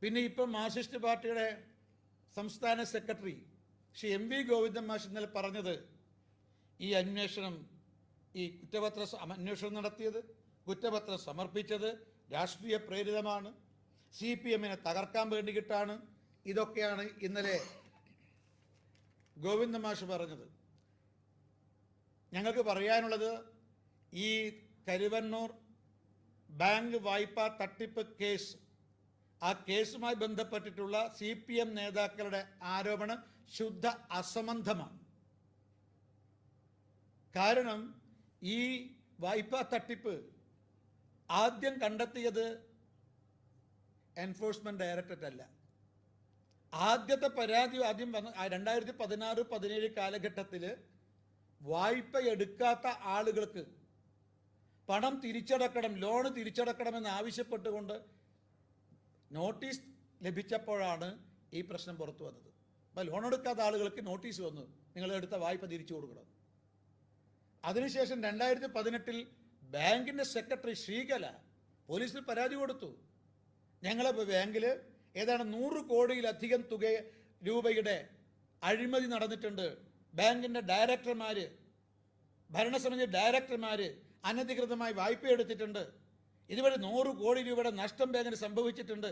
പിന്നെ ഇപ്പം മാർക്സിസ്റ്റ് പാർട്ടിയുടെ സംസ്ഥാന secretary Shri M V Govindan മാഷ് ഇന്നലെ പറഞ്ഞത്, ഈ അന്വേഷണം, ഈ അന്വേഷണം നടത്തിയത്, കുറ്റപത്രം സമർപ്പിച്ചത് രാഷ്ട്രീയ പ്രേരിതമാണ്, CPM-നെ തകർക്കാൻ വേണ്ടിയിട്ടാണ്. ഇതൊക്കെയാണ് ഇന്നലെ ഗോവിന്ദൻ മാഷ് പറഞ്ഞത്. ഞങ്ങൾക്ക് പറയാനുള്ളത്, ഈ കരുവന്നൂർ ബാങ്ക് വായ്പാ തട്ടിപ്പ് കേസ്, ആ കേസുമായി ബന്ധപ്പെട്ടിട്ടുള്ള CPM നേതാക്കളുടെ ആരോപണം ശുദ്ധ അസംബന്ധമാണ്. കാരണം ഈ വായ്പാ തട്ടിപ്പ് ആദ്യം കണ്ടെത്തിയത് എൻഫോഴ്സ്മെന്റ് ഡയറക്ടറേറ്റ് അല്ല. ആദ്യത്തെ പരാതി ആദ്യം വന്ന 2016-17 കാലഘട്ടത്തിൽ വായ്പ എടുക്കാത്ത ആളുകൾക്ക് പണം തിരിച്ചടക്കണം, ലോണ് തിരിച്ചടക്കണമെന്ന് ആവശ്യപ്പെട്ടുകൊണ്ട് നോട്ടീസ് ലഭിച്ചപ്പോഴാണ് ഈ പ്രശ്നം പുറത്തു വന്നത്. അപ്പോൾ ലോൺ എടുക്കാത്ത ആളുകൾക്ക് നോട്ടീസ് വന്നു, നിങ്ങൾ എടുത്ത വായ്പ തിരിച്ചു കൊടുക്കണം. അതിനുശേഷം 2018 ബാങ്കിൻ്റെ സെക്രട്ടറി ശ്രീകല പോലീസിൽ പരാതി കൊടുത്തു. ഞങ്ങളെ ബാങ്കിൽ ഏതാണ്ട് 100 കോടിയിലധികം രൂപയുടെ അഴിമതി നടന്നിട്ടുണ്ട്, ബാങ്കിൻ്റെ ഡയറക്ടർമാർ, ഭരണസമിതി ഡയറക്ടർമാർ അനധികൃതമായി വായ്പ എടുത്തിട്ടുണ്ട്, ഇതുവരെ 100 കോടി രൂപയുടെ നഷ്ടം ബാങ്കിന് സംഭവിച്ചിട്ടുണ്ട്